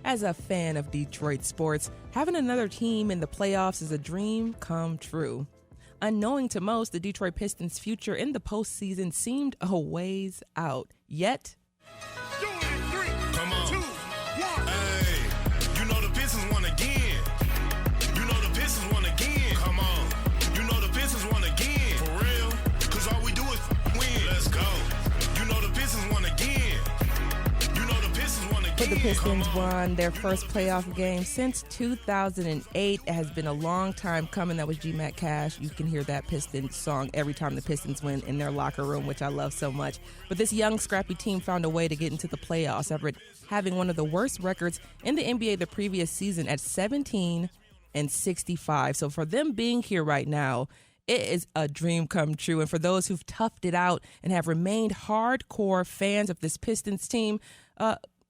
As a fan of Detroit sports, having another team in the playoffs is a dream come true. Unknowing to most, the Detroit Pistons' future in the postseason seemed a ways out. Yet, Come on. 2, 1. Hey, you know the Pistons won again. You know the Pistons won again. Come on. You know the Pistons won again. For real? Because all we do is win. Let's go. You know the Pistons won again. You know the Pistons won again. the Pistons won their first playoff game since 2008. It has been a long time coming. That was G-Mac Cash. You can hear that Pistons song every time the Pistons win in their locker room, which I love so much. But this young, scrappy team found a way to get into the playoffs after having one of the worst records in the NBA the previous season at 17-65. So for them being here right now, it is a dream come true. And for those who've toughed it out and have remained hardcore fans of this Pistons team,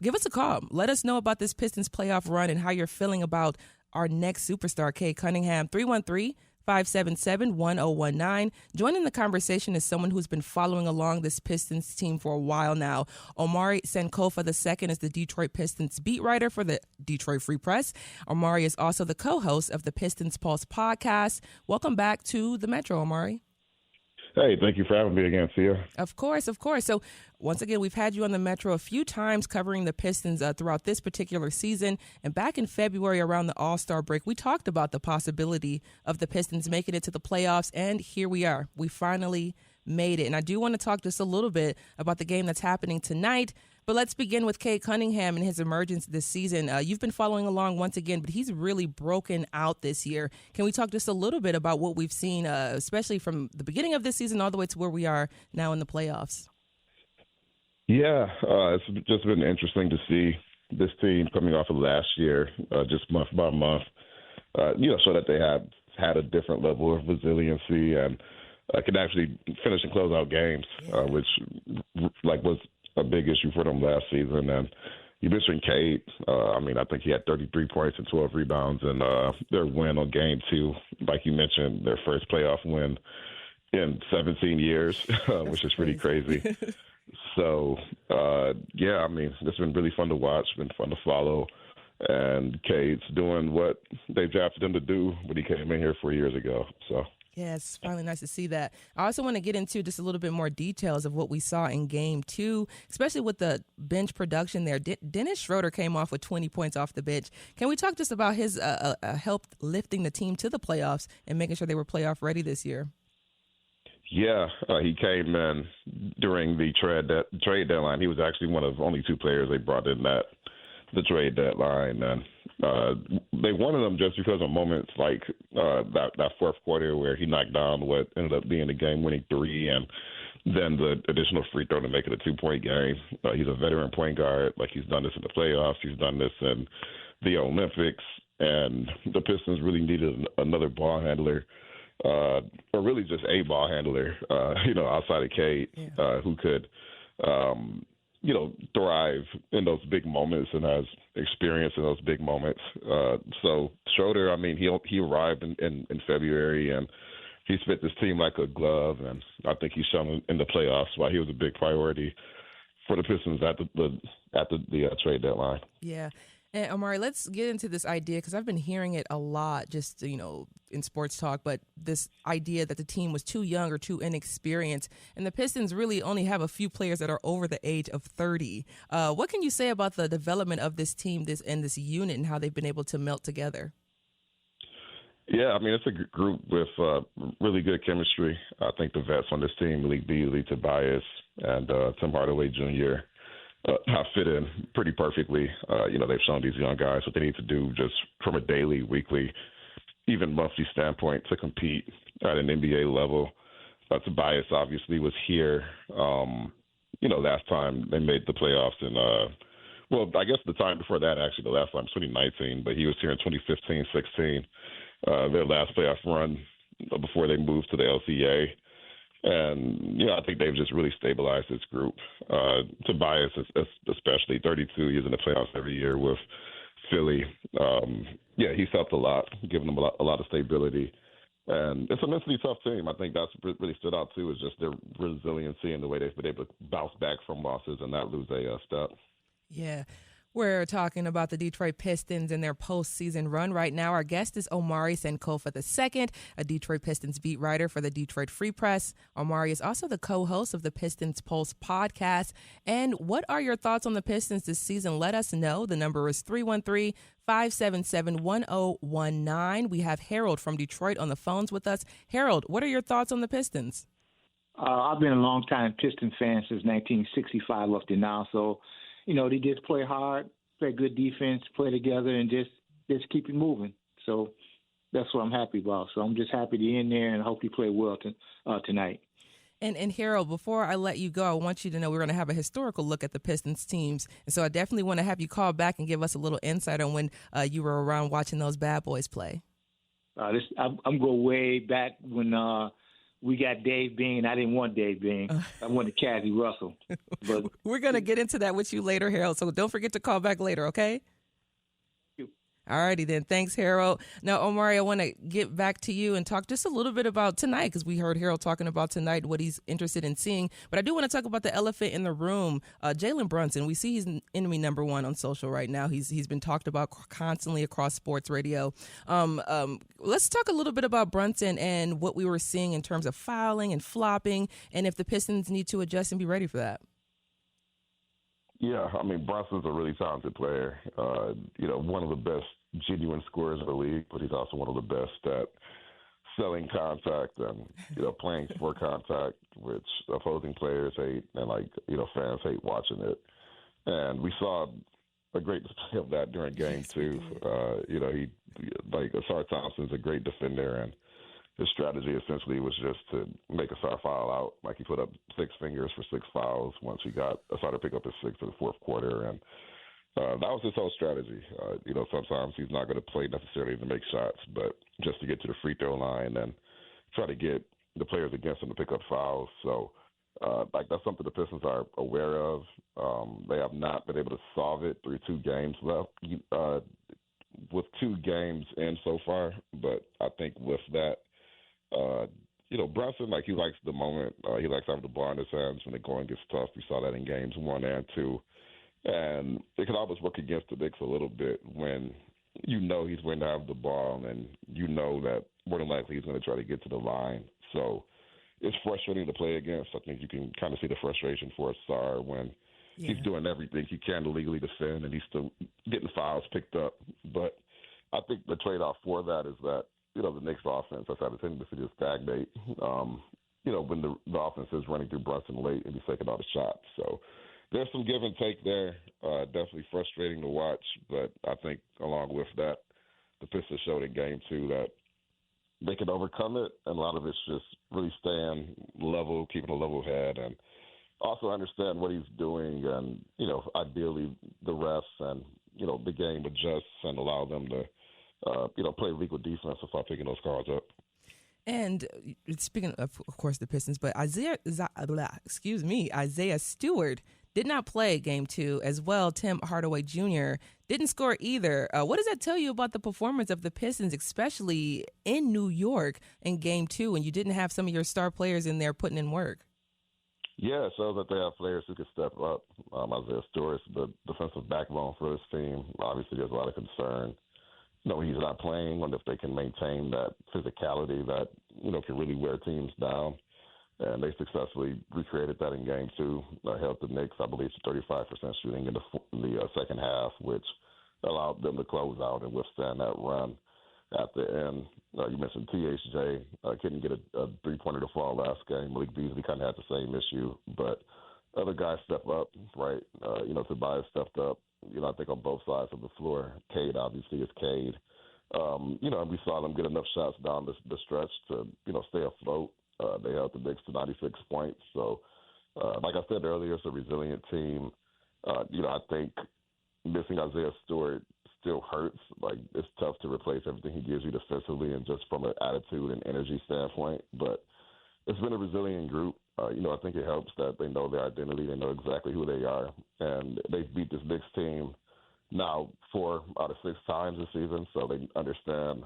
give us a call. Let us know about this Pistons playoff run and how you're feeling about our next superstar, Cade Cunningham. 313-577-1019. Joining the conversation is someone who's been following along this Pistons team for a while now. Omari Sankofa II is the Detroit Pistons beat writer for the Detroit Free Press. Omari is also the co-host of the Pistons Pulse podcast. Welcome back to the Metro, Omari. Hey, thank you for having me again, Sia. Of course, of course. So once again, we've had you on the Metro a few times covering the Pistons throughout this particular season. And back in February around the All-Star break, we talked about the possibility of the Pistons making it to the playoffs. And here we are. We finally made it. And I do want to talk just a little bit about the game that's happening tonight. But let's begin with Cade Cunningham and his emergence this season. You've been following along once again, but he's really broken out this year. Can we talk just a little bit about what we've seen, especially from the beginning of this season all the way to where we are now in the playoffs? Yeah, it's just been interesting to see this team coming off of last year, just month by month, so that they have had a different level of resiliency and can actually finish and close out games, which was a big issue for them last season. And you mentioned Cade. I think he had 33 points and 12 rebounds in their win on game 2. Like you mentioned, their first playoff win in 17 years, which is pretty crazy. So, it's been really fun to watch, been fun to follow. And Cade's doing what they drafted him to do when he came in here 4 years ago. So. Yeah, it's finally nice to see that. I also want to get into just a little bit more details of what we saw in Game 2, especially with the bench production there. Dennis Schroeder came off with 20 points off the bench. Can we talk just about his help lifting the team to the playoffs and making sure they were playoff ready this year? Yeah, he came in during the trade deadline. He was actually one of only 2 players they brought in the trade deadline. And they wanted him just because of moments like that fourth quarter where he knocked down what ended up being a game-winning 3 and then the additional free throw to make it a 2-point game. He's a veteran point guard. Like, he's done this in the playoffs. He's done this in the Olympics. And the Pistons really needed another ball handler, or really just a ball handler, outside of Cade, who could thrive in those big moments and has experience in those big moments. So Schroeder, he arrived in February and he's fit this team like a glove, and I think he's shown in the playoffs why he was a big priority for the Pistons at the trade deadline. Yeah. And Omari, let's get into this idea because I've been hearing it a lot just, in sports talk, but this idea that the team was too young or too inexperienced, and the Pistons really only have a few players that are over the age of 30. What can you say about the development of this team, this unit, and how they've been able to melt together? Yeah, it's a group with really good chemistry. I think the vets on this team, Malik Beasley, Tobias, and Tim Hardaway Jr., have fit in pretty perfectly. They've shown these young guys what they need to do just from a daily, weekly, even monthly standpoint to compete at an NBA level. Tobias obviously was here, last time they made the playoffs in, I guess the time before that, actually, the last time was 2019, but he was here in 2015-16, their last playoff run before they moved to the LCA. And, I think they've just really stabilized this group. Tobias, especially 32, he's in the playoffs every year with Philly. He's helped a lot, giving them a lot of stability. And it's a mentally tough team. I think that's really stood out, too, is just their resiliency and the way they've been able to bounce back from losses and not lose a step. Yeah. We're talking about the Detroit Pistons and their postseason run right now. Our guest is Omari Sankofa II, a Detroit Pistons beat writer for the Detroit Free Press. Omari is also the co-host of the Pistons Pulse podcast. And what are your thoughts on the Pistons this season? Let us know. The number is 313-577-1019. We have Harold from Detroit on the phones with us. Harold, what are your thoughts on the Pistons? I've been a long-time Piston fan since 1965 up to now, so they just play hard, play good defense, play together, and just keep it moving. So that's what I'm happy about. So I'm just happy to be in there and hope you play well tonight. And Harold, before I let you go, I want you to know we're going to have a historical look at the Pistons teams. And so I definitely want to have you call back and give us a little insight on when you were around watching those bad boys play. I'm going way back when we got Dave Bean. I didn't want Dave Bean. I wanted Cassie Russell. But we're going to get into that with you later, Harold. So don't forget to call back later, okay? All righty then. Thanks, Harold. Now, Omari, I want to get back to you and talk just a little bit about tonight, because we heard Harold talking about tonight, what he's interested in seeing. But I do want to talk about the elephant in the room, Jalen Brunson. We see he's enemy number one on social right now. He's been talked about constantly across sports radio. Let's talk a little bit about Brunson and what we were seeing in terms of fouling and flopping, and if the Pistons need to adjust and be ready for that. Yeah, I mean, Brunson's a really talented player. One of the best genuine scorers in the league, but he's also one of the best at selling contact and, playing for contact, which opposing players hate and, fans hate watching it. And we saw a great display of that during Game 2. Asar Thompson's a great defender, and his strategy essentially was just to make Asar foul out. Like, he put up 6 fingers for 6 fouls once he got Asar to pick up his 6th in the fourth quarter, and that was his whole strategy. Sometimes he's not going to play necessarily to make shots, but just to get to the free throw line and try to get the players against him to pick up fouls. So, that's something the Pistons are aware of. They have not been able to solve it through 2 games left, with 2 games in so far. But I think with that, Brunson, he likes the moment. He likes having the ball in his hands when the going gets tough. We saw that in games 1 and 2. And it can always work against the Knicks a little bit when he's going to have the ball and that more than likely he's going to try to get to the line. So it's frustrating to play against. I think you can kind of see the frustration for Asar when he's doing everything he can to legally defend and he's still getting fouls picked up. But I think the trade-off for that is that, the Knicks offense has had a tendency to stagnate, when the offense is running through Brunson late and he's taking all the shots. So there's some give and take there. Definitely frustrating to watch, but I think along with that, the Pistons showed in Game 2 that they can overcome it, and a lot of it's just really staying level, keeping a level head, and also understand what he's doing, and ideally the refs and the game adjusts and allow them to play legal defense without picking those calls up. And speaking of course, the Pistons, but Isaiah Stewart did not play Game 2 as well. Tim Hardaway Jr. didn't score either. What does that tell you about the performance of the Pistons, especially in New York in Game 2, when you didn't have some of your star players in there putting in work? Yeah, it shows that they have players who can step up. Isaiah Stewart's the defensive backbone for this team. Obviously, there's a lot of concern when he's not playing, and if they can maintain that physicality that, can really wear teams down. And they successfully recreated that in Game 2. Held the Knicks, I believe, to 35% shooting in the second half, which allowed them to close out and withstand that run at the end. You mentioned THJ couldn't get a three-pointer to fall last game. Malik Beasley kind of had the same issue, but other guys step up, right? Tobias stepped up. I think on both sides of the floor. Cade obviously is Cade. We saw them get enough shots down the stretch to, stay afloat. They held the Knicks to 96 points. So, like I said earlier, it's a resilient team. I think missing Isaiah Stewart still hurts. It's tough to replace everything he gives you defensively and just from an attitude and energy standpoint. But it's been a resilient group. I think it helps that they know their identity. They know exactly who they are. And they've beat this Knicks team now 4 out of 6 times this season. So they understand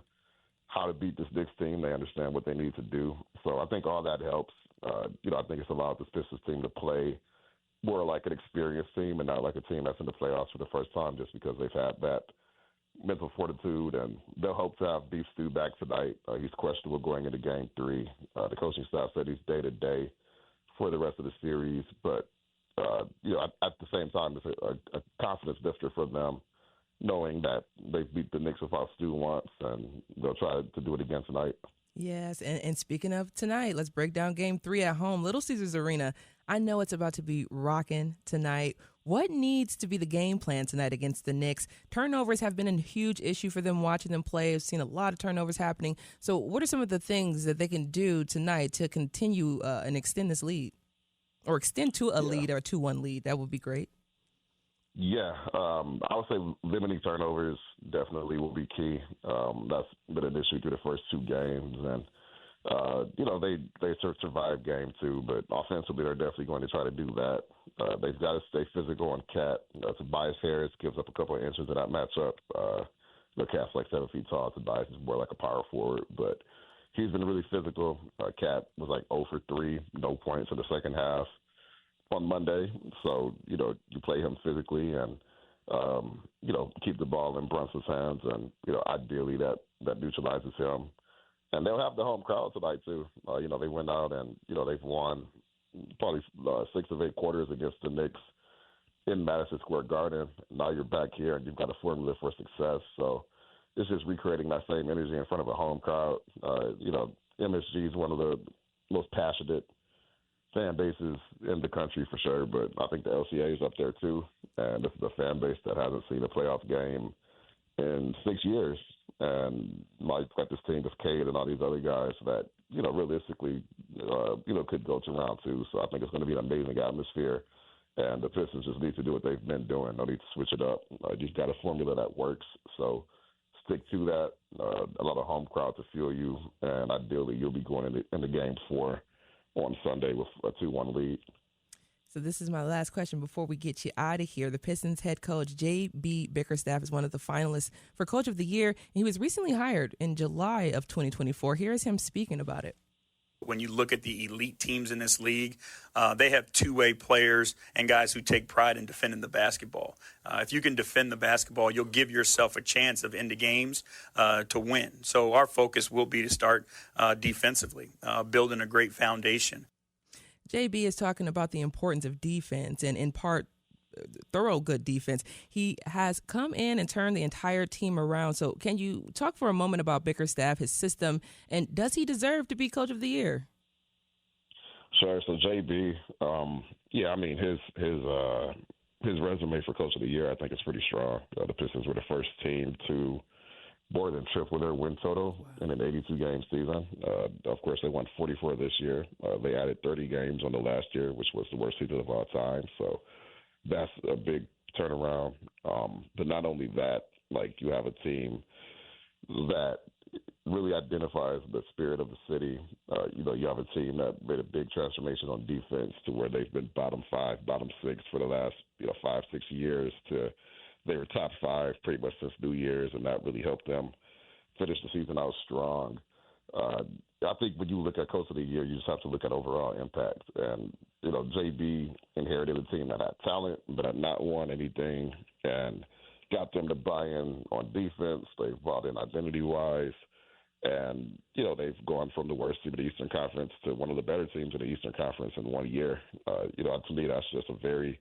how to beat this Knicks team. They understand what they need to do. So I think all that helps. I think it's allowed this Pistons team to play more like an experienced team and not like a team that's in the playoffs for the first time just because they've had that mental fortitude, and they'll hope to have Beef Stew back tonight. He's questionable going into Game 3. The coaching staff said he's day-to-day for the rest of the series, but at the same time, it's a confidence lifter for them, knowing that they beat the Knicks without Stu once, and they'll try to do it again tonight. Yes, and speaking of tonight, let's break down Game 3 at home, Little Caesars Arena. I know it's about to be rocking tonight. What needs to be the game plan tonight against the Knicks? Turnovers have been a huge issue for them watching them play. I've seen a lot of turnovers happening. So what are some of the things that they can do tonight to continue and extend this lead? Or extend to a lead or a 2-1 lead? That would be great. Yeah, I would say limiting turnovers definitely will be key. That's been an issue through the first 2 games, and they survived Game 2, but offensively they're definitely going to try to do that. They've got to stay physical on Cat. Tobias Harris gives up a couple of inches in that matchup. Cat's like 7 feet tall. Tobias is more like a power forward, but he's been really physical. Cat was like 0 for 3, no points in the second half on Monday. So, you play him physically and, keep the ball in Brunson's hands. And, ideally that neutralizes him. And they'll have the home crowd tonight, too. They went out and, they've won probably 6 of 8 quarters against the Knicks in Madison Square Garden. Now you're back here and you've got a formula for success. So it's just recreating that same energy in front of a home crowd. MSG is one of the most passionate fan bases in the country for sure, but I think the LCA is up there too. And this is a fan base that hasn't seen a playoff game in 6 years. And like this team with Cade and all these other guys that, realistically, could go to round 2. So I think it's going to be an amazing atmosphere. And the Pistons just need to do what they've been doing. No need to switch it up. You've got a formula that works. So stick to that. A lot of home crowd to fuel you. And ideally, you'll be going into Game 4 on Sunday with a 2-1 lead. So this is my last question before we get you out of here. The Pistons head coach, J.B. Bickerstaff, is one of the finalists for Coach of the Year. And he was recently hired in July of 2024. Here's him speaking about it. When you look at the elite teams in this league, they have two-way players and guys who take pride in defending the basketball. If you can defend the basketball, you'll give yourself a chance of end of games to win. So our focus will be to start defensively, building a great foundation. JB is talking about the importance of defense and, in part, thorough good defense. He has come in and turned the entire team around. So can you talk for a moment about Bickerstaff, his system, and does he deserve to be Coach of the Year? Sure. So JB, his resume for Coach of the Year, I think, is pretty strong. The Pistons were the first team to more than triple their win total in an 82-game season. Of course, they won 44 this year. They added 30 games on the last year, which was the worst season of all time. So that's a big turnaround. But not only that, you have a team that really identifies the spirit of the city. You have a team that made a big transformation on defense to where they've been bottom 5, bottom 6 for the last 5-6 years to they were top 5 pretty much since New Year's, and that really helped them finish the season out strong. I think when you look at Coach of the Year, you just have to look at overall impact. And, JB inherited a team that had talent but had not won anything and got them to buy in on defense. They've bought in identity-wise. And, they've gone from the worst team in the Eastern Conference to one of the better teams in the Eastern Conference in 1 year. To me, that's just a very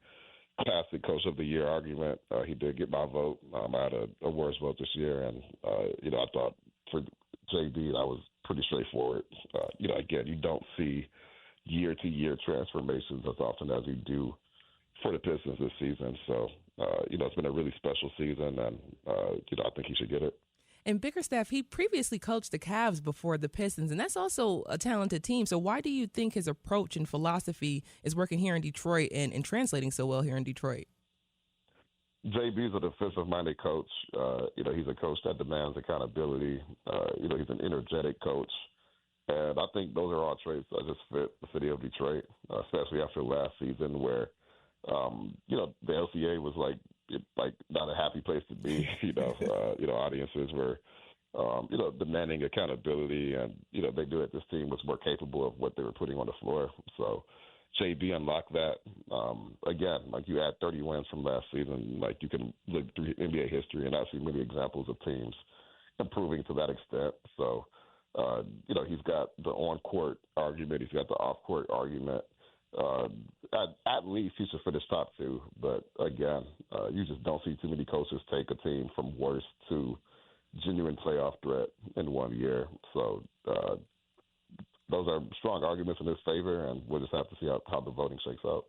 classic Coach of the Year argument. He did get my vote. I had a awards vote this year, and I thought for JB that was pretty straightforward. Again, you don't see year-to-year transformations as often as you do for the Pistons this season. So, it's been a really special season, and I think he should get it. And Bickerstaff, he previously coached the Cavs before the Pistons, and that's also a talented team. So why do you think his approach and philosophy is working here in Detroit and translating so well here in Detroit? JB's a defensive-minded coach. He's a coach that demands accountability. He's an energetic coach. And I think those are all traits that just fit the city of Detroit, especially after last season where, the LCA was not a happy place to be. Audiences were, demanding accountability, and they knew that this team was more capable of what they were putting on the floor. So, JB unlocked that. Again, like you add 30 wins from last season, like you can look through NBA history and actually many examples of teams improving to that extent. So, he's got the on-court argument. He's got the off-court argument. At least he should finish top two. But, again, you just don't see too many coaches take a team from worst to genuine playoff threat in 1 year. So those are strong arguments in his favor, and we'll just have to see how the voting shakes out.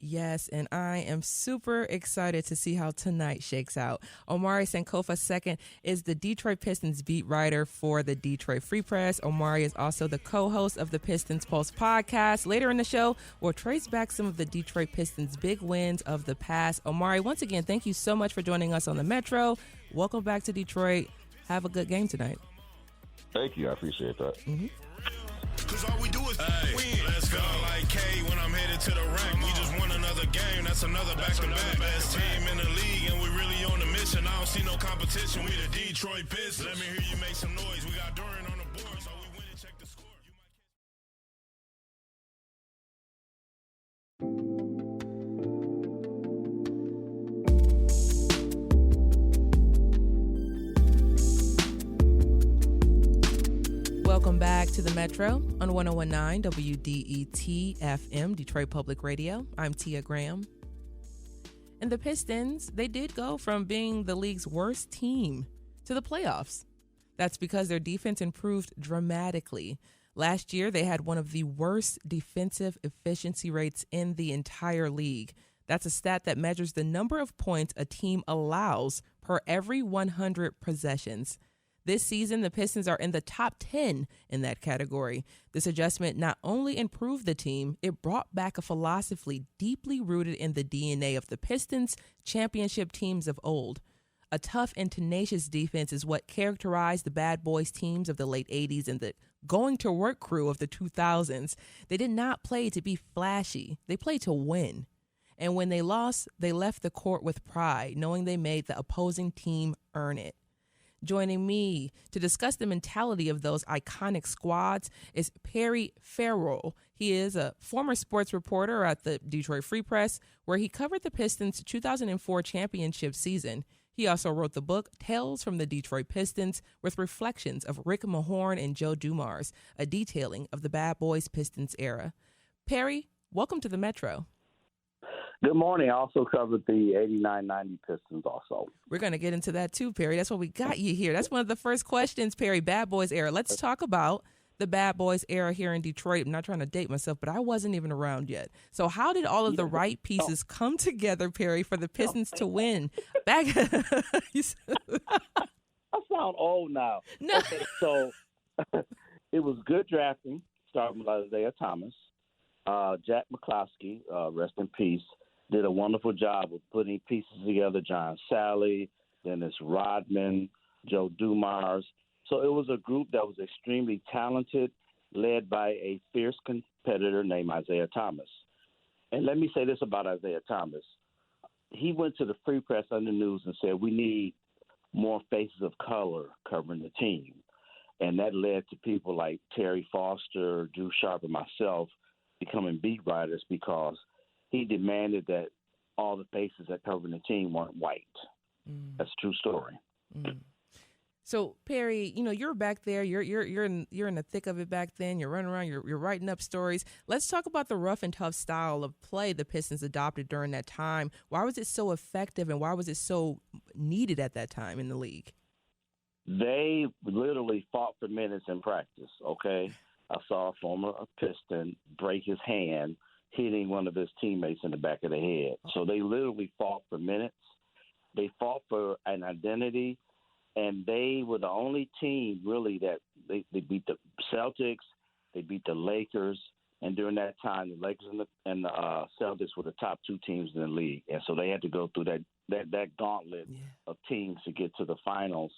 Yes, and I am super excited to see how tonight shakes out. Omari Sankofa II is the Detroit Pistons beat writer for the Detroit Free Press. Omari is also the co-host of the Pistons Pulse podcast. Later in the show, we'll trace back some of the Detroit Pistons' big wins of the past. Omari, once again, thank you so much for joining us on the Metro. Welcome back to Detroit. Have a good game tonight. Thank you. I appreciate that. Mm-hmm. Cause all we do is win. Let's go like K when I'm headed to the rack. We just won another game. That's another back-to-back. Best team in the league, and we really on the mission. I don't see no competition. We the Detroit Pistons. Let me hear you make some noise. We got Duran on the board, so we win and check the score. Welcome back to the Metro on 101.9 WDET FM, Detroit Public Radio. I'm Tia Graham. And the Pistons, they did go from being the league's worst team to the playoffs. That's because their defense improved dramatically. Last year, they had one of the worst defensive efficiency rates in the entire league. That's a stat that measures the number of points a team allows per every 100 possessions. This season, the Pistons are in the top 10 in that category. This adjustment not only improved the team, it brought back a philosophy deeply rooted in the DNA of the Pistons championship teams of old. A tough and tenacious defense is what characterized the bad boys teams of the late 80s and the going-to-work crew of the 2000s. They did not play to be flashy. They played to win. And when they lost, they left the court with pride, knowing they made the opposing team earn it. Joining me to discuss the mentality of those iconic squads is Perry Ferrell. He is a former sports reporter at the Detroit Free Press, where he covered the Pistons' 2004 championship season. He also wrote the book Tales from the Detroit Pistons, with reflections of Rick Mahorn and Joe Dumars, a detailing of the Bad Boys Pistons era. Perry, welcome to the Metro. Good morning. I also covered the 89-90 Pistons also. We're going to get into that too, Perry. That's why we got you here. That's one of the first questions, Perry, Bad Boys era. Let's talk about the Bad Boys era here in Detroit. I'm not trying to date myself, but I wasn't even around yet. So how did all of the right pieces come together, Perry, for the Pistons to win? Back. I sound old now. No. Okay, so it was good drafting, starting with Isaiah Thomas. Jack McCloskey, rest in peace, did a wonderful job of putting pieces together. John Sally, Dennis Rodman, Joe Dumars. So it was a group that was extremely talented, led by a fierce competitor named Isaiah Thomas. And let me say this about Isaiah Thomas. He went to the Free Press Under News and said, we need more faces of color covering the team. And that led to people like Terry Foster, Drew Sharp, and myself becoming beat writers because he demanded that all the faces that covered the team weren't white. That's a true story. So Perry, you're back there. You're in the thick of it back then. You're running around. You're writing up stories. Let's talk about the rough and tough style of play the Pistons adopted during that time. Why was it so effective, and why was it so needed at that time in the league? They literally fought for minutes in practice. Okay, I saw a former Piston break his hand hitting one of his teammates in the back of the head. So they literally fought for minutes. They fought for an identity, and they were the only team really that they beat the Celtics, they beat the Lakers, and during that time, the Lakers and the Celtics were the top two teams in the league. And so they had to go through that gauntlet of teams to get to the finals.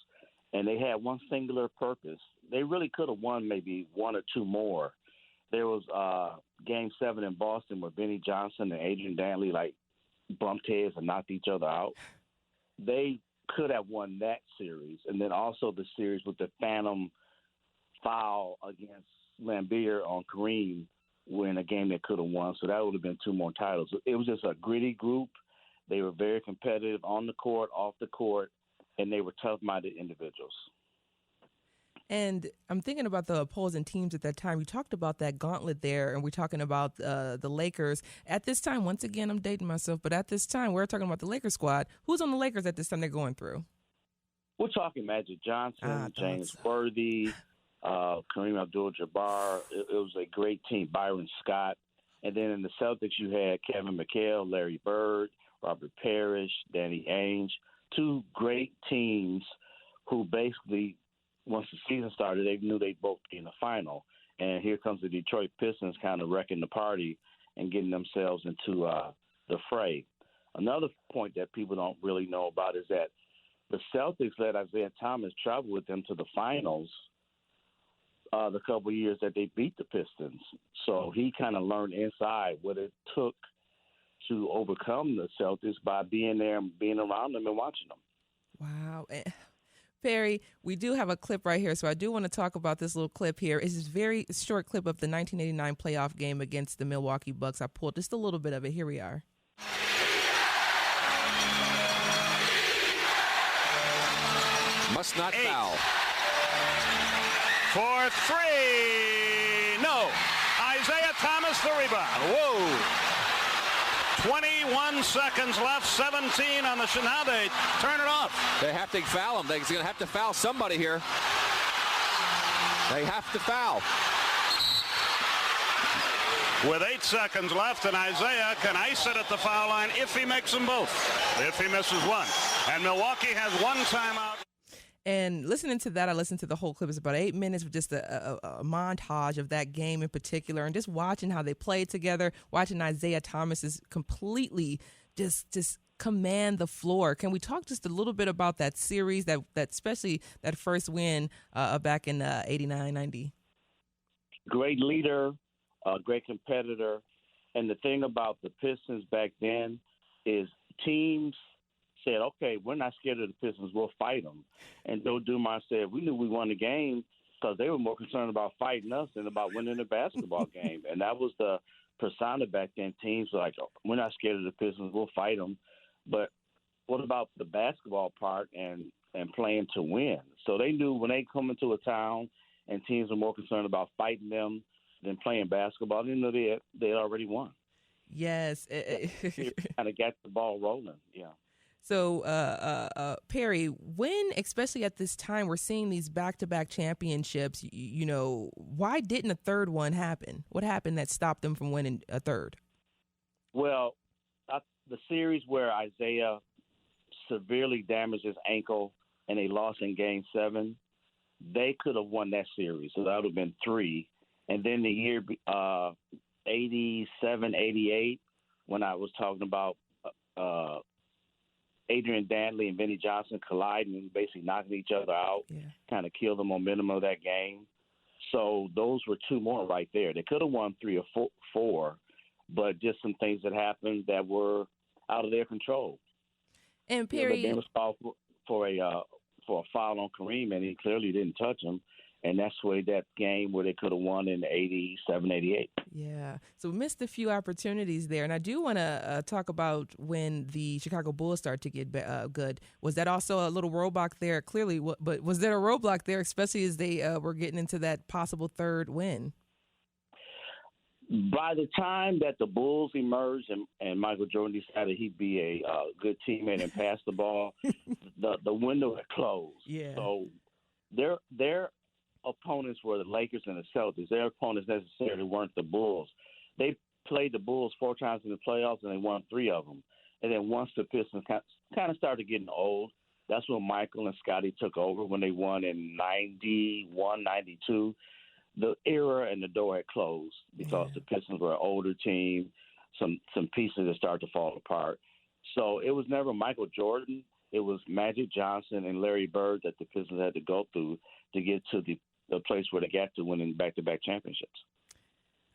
And they had one singular purpose. They really could have won maybe one or two more. There was Game 7 in Boston where Benny Johnson and Adrian Dantley bumped heads and knocked each other out. They could have won that series. And then also the series with the phantom foul against Lambeer on Kareem win a game they could have won. So that would have been 2 more titles. It was just a gritty group. They were very competitive on the court, off the court, and they were tough-minded individuals. And I'm thinking about the opposing teams at that time. You talked about that gauntlet there, and we're talking about the Lakers. At this time, once again, I'm dating myself, but at this time, we're talking about the Lakers squad. Who's on the Lakers at this time they're going through? We're talking Magic Johnson, James Worthy, Kareem Abdul-Jabbar. It was a great team. Byron Scott. And then in the Celtics, you had Kevin McHale, Larry Bird, Robert Parrish, Danny Ainge. 2 great teams who basically, once the season started, they knew they'd both be in the final. And here comes the Detroit Pistons kind of wrecking the party and getting themselves into the fray. Another point that people don't really know about is that the Celtics let Isaiah Thomas travel with them to the finals the couple of years that they beat the Pistons. So he kind of learned inside what it took to overcome the Celtics by being there and being around them and watching them. Wow. Perry, we do have a clip right here, so I do want to talk about this little clip here. It's this very short clip of the 1989 playoff game against the Milwaukee Bucks. I pulled just a little bit of it. Here we are. Must not foul. For 3. No. Isaiah Thomas, the rebound. Whoa. 21 seconds left, 17 on the shot. Now they turn it off. They have to foul him. They're going to have to foul somebody here. They have to foul. With 8 seconds left, and Isaiah can ice it at the foul line if he makes them both. If he misses one. And Milwaukee has 1 timeout. And listening to that, I listened to the whole clip. It's about 8 minutes with just a montage of that game in particular, and just watching how they played together, watching Isaiah Thomas completely just command the floor. Can we talk just a little bit about that series, that especially that first win back in 89-90? Great leader, great competitor. And the thing about the Pistons back then is teams said, okay, we're not scared of the Pistons. We'll fight them. And Joe Dumars said, we knew we won the game because they were more concerned about fighting us than about winning the basketball game. And that was the persona back then. Teams were like, oh, we're not scared of the Pistons. We'll fight them. But what about the basketball part and playing to win? So they knew when they come into a town and teams are more concerned about fighting them than playing basketball, they knew they had already won. Yes. They kind of got the ball rolling, yeah. So, Perry, when, especially at this time, we're seeing these back-to-back championships, you know, why didn't a third one happen? What happened that stopped them from winning a third? Well, the series where Isaiah severely damaged his ankle and they lost in Game 7, they could have won that series. So that would have been 3. And then the year 87, 88, when I was talking about Adrian Dantley and Benny Johnson colliding and basically knocking each other out, kind of killed the momentum of that game. So those were 2 more right there. They could have won 3 or 4, but just some things that happened that were out of their control. And Perry, they was called for a foul on Kareem, and he clearly didn't touch him. And that's where that game where they could have won in 87, 88. Yeah. So we missed a few opportunities there. And I do want to talk about when the Chicago Bulls started to get good. Was that also a little roadblock there? Clearly, but was there a roadblock there, especially as they were getting into that possible third win? By the time that the Bulls emerged and Michael Jordan decided he'd be a good teammate and pass the ball, the window had closed. Yeah. So their opponents were the Lakers and the Celtics. Their opponents necessarily weren't the Bulls. They played the Bulls 4 times in the playoffs, and they won 3 of them. And then once the Pistons kind of started getting old, that's when Michael and Scotty took over when they won in 91, 92. The era and the door had closed because the Pistons were an older team. Some pieces had started to fall apart. So it was never Michael Jordan. It was Magic Johnson and Larry Bird that the Pistons had to go through to get to the place where they got to winning back-to-back championships.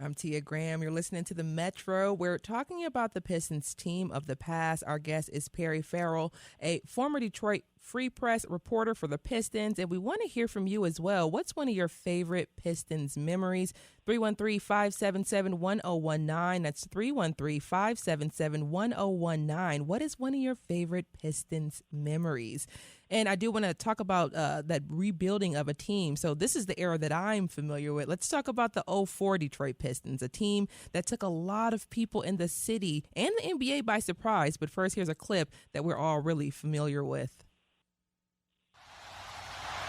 I'm Tia Graham. You're listening to the Metro. We're talking about the Pistons team of the past. Our guest is Perry Ferrell, a former Detroit Free Press reporter for the Pistons. And we want to hear from you as well. What's one of your favorite Pistons memories? 313-577-1019. That's 313-577-1019. What is one of your favorite Pistons memories? And I do want to talk about that rebuilding of a team. So this is the era that I'm familiar with. Let's talk about the 04 Detroit Pistons, a team that took a lot of people in the city and the NBA by surprise. But first, here's a clip that we're all really familiar with.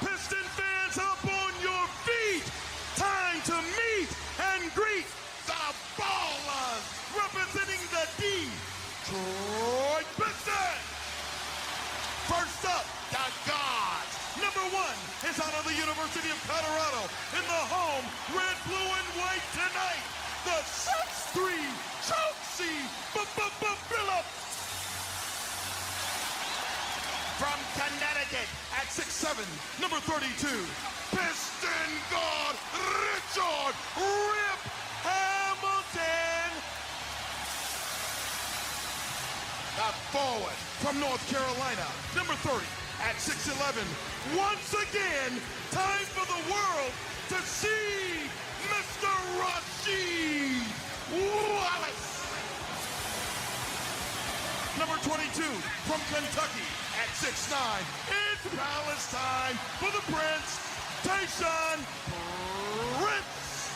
Piston fans, up on your feet. Time to meet and greet the Ballers, representing the Detroit Pistons. First up, the Gods. Number 1 is out of the University of Colorado in the home red, blue, and white tonight. The 6'3" Chelsea Phillips. From Connecticut at 6'7", number 32, Piston guard Richard Rip Hamilton. The forward from North Carolina, number 30, at 6'11". Once again, time for the world to see Mr. Rasheed Wallace. Number 22, from Kentucky, at 6'9", it's Palestine for the Prince, Tayshaun Prince.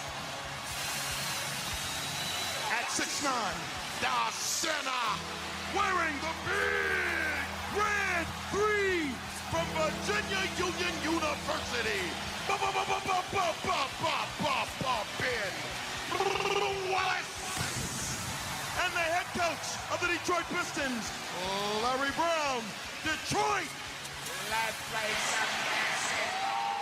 At 6'9", the center, wearing the big red 3 from Virginia Union University, Ben Wallace. And the head coach of the Detroit Pistons, Larry Brown. Detroit, let's play some basketball.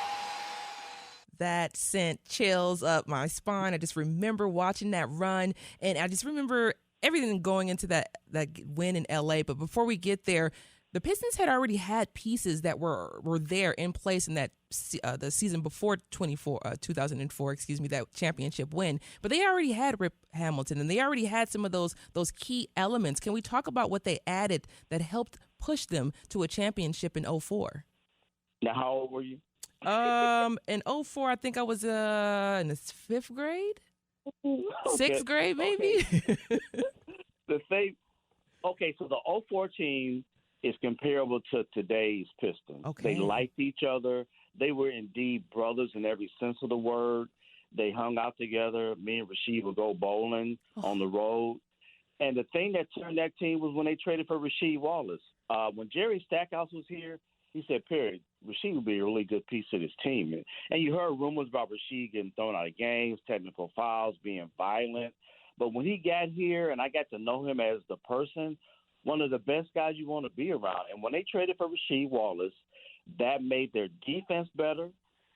That sent chills up my spine. I just remember watching that run, and I just remember everything going into that win in L.A. But before we get there, the Pistons had already had pieces that were there in place in that the season before 2004, that championship win. But they already had Rip Hamilton, and they already had some of those key elements. Can we talk about what they added that helped push them to a championship in 04? Now, how old were you? In 04, I think I was in the 5th grade, Okay. 6th grade, maybe. Okay. So the 04 team is comparable to today's Pistons. Okay. They liked each other. They were indeed brothers in every sense of the word. They hung out together. Me and Rasheed would go bowling on the road. And the thing that turned that team was when they traded for Rasheed Wallace. When Jerry Stackhouse was here, he said, Perry, Rasheed would be a really good piece of this team. And you heard rumors about Rasheed getting thrown out of games, technical fouls, being violent. But when he got here and I got to know him as the person, one of the best guys you want to be around. And when they traded for Rasheed Wallace, that made their defense better,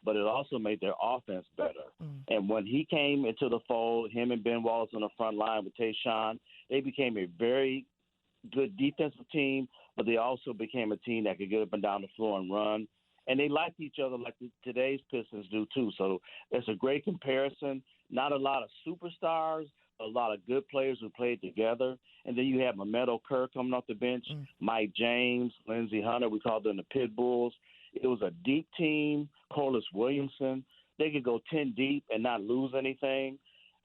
but it also made their offense better. And when he came into the fold, him and Ben Wallace on the front line with Tayshaun, they became a very good defensive team, but they also became a team that could get up and down the floor and run. And they liked each other like today's Pistons do too. So it's a great comparison. Not a lot of superstars, a lot of good players who played together. And then you have Mamedo Kerr coming off the bench, Mike James, Lindsey Hunter. We called them the Pit Bulls. It was a deep team. Corliss Williamson. They could go 10 deep and not lose anything.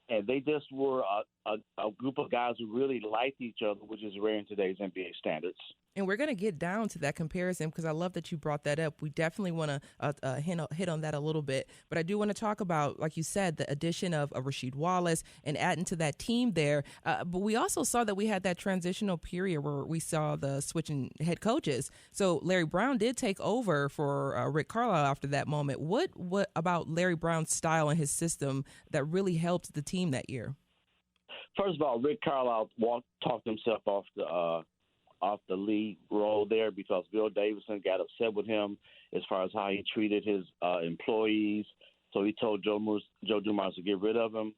And they just were a group of guys who really liked each other, which is rare in today's NBA standards. And we're going to get down to that comparison because I love that you brought that up. We definitely want to hit on that a little bit. But I do want to talk about, like you said, the addition of Rasheed Wallace and adding to that team there. But we also saw that we had that transitional period where we saw the switching head coaches. So Larry Brown did take over for Rick Carlisle after that moment. What about Larry Brown's style and his system that really helped the team that year? First of all, Rick Carlisle talked himself off the lead role there because Bill Davidson got upset with him as far as how he treated his employees. So he told Joe Dumars to get rid of him.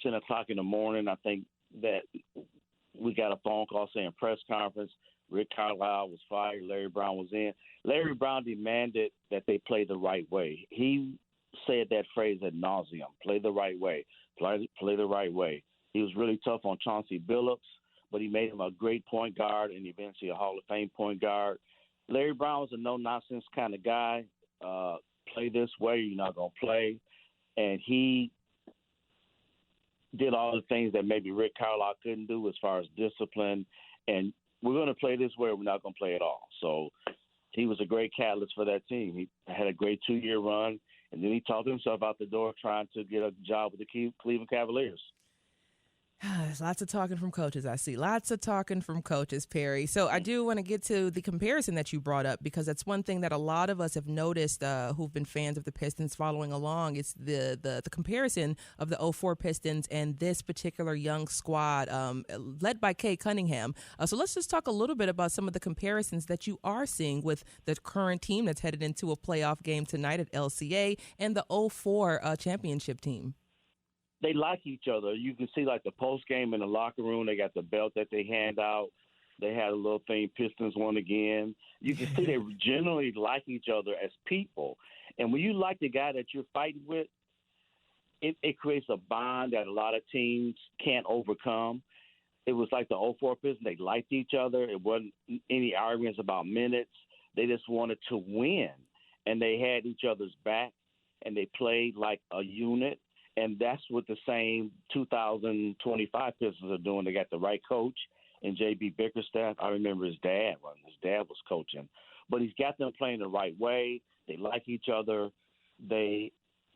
10 o'clock in the morning, I think that we got a phone call saying press conference. Rick Carlisle was fired. Larry Brown was in. Larry Brown demanded that they play the right way. He said that phrase ad nauseum, play the right way. play the right way. He was really tough on Chauncey Billups, but he made him a great point guard and eventually a Hall of Fame point guard. Larry Brown was a no-nonsense kind of guy. Play this way, you're not going to play. And he did all the things that maybe Rick Carlisle couldn't do as far as discipline. And we're going to play this way, we're not going to play at all. So he was a great catalyst for that team. He had a great 2-year run, and then he talked himself out the door trying to get a job with the Cleveland Cavaliers. There's lots of talking from coaches, I see. Lots of talking from coaches, Perry. So I do want to get to the comparison that you brought up, because that's one thing that a lot of us have noticed who've been fans of the Pistons following along. It's the comparison of the 04 Pistons and this particular young squad led by Kay Cunningham. So let's just talk a little bit about some of the comparisons that you are seeing with the current team that's headed into a playoff game tonight at LCA and the 04 championship team. They like each other. You can see, like, the post game in the locker room. They got the belt that they hand out. They had a little thing, Pistons won again. You can see they generally like each other as people. And when you like the guy that you're fighting with, it creates a bond that a lot of teams can't overcome. It was like the 04 Pistons. They liked each other. It wasn't any arguments about minutes. They just wanted to win. And they had each other's back, and they played like a unit. And that's what the same 2025 Pistons are doing. They got the right coach in J.B. Bickerstaff. I remember his dad was coaching. But he's got them playing the right way. They like each other. They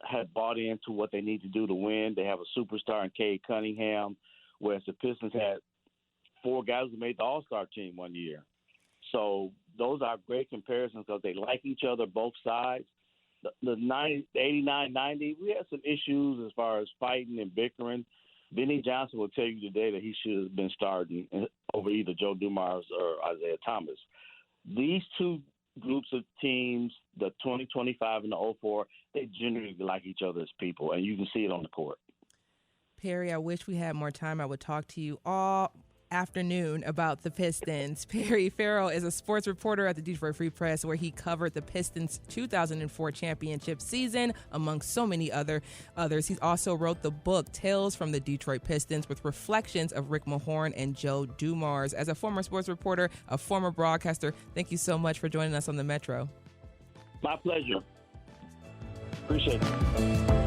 have bought into what they need to do to win. They have a superstar in Cade Cunningham, whereas the Pistons had 4 guys who made the All-Star team one year. So those are great comparisons because they like each other, both sides. The 89-90, we had some issues as far as fighting and bickering. Benny Johnson will tell you today that he should have been starting over either Joe Dumars or Isaiah Thomas. These two groups of teams, the 2025 and the 04, they generally like each other as people, and you can see it on the court. Perry, I wish we had more time. I would talk to you all afternoon about the Pistons. Perry Ferrell is a sports reporter at the Detroit Free Press, where he covered the Pistons' 2004 championship season, among so many others. He also wrote the book Tales from the Detroit Pistons, with reflections of Rick Mahorn and Joe Dumars. As a former sports reporter, a former broadcaster, thank you so much for joining us on the Metro. My pleasure. Appreciate it.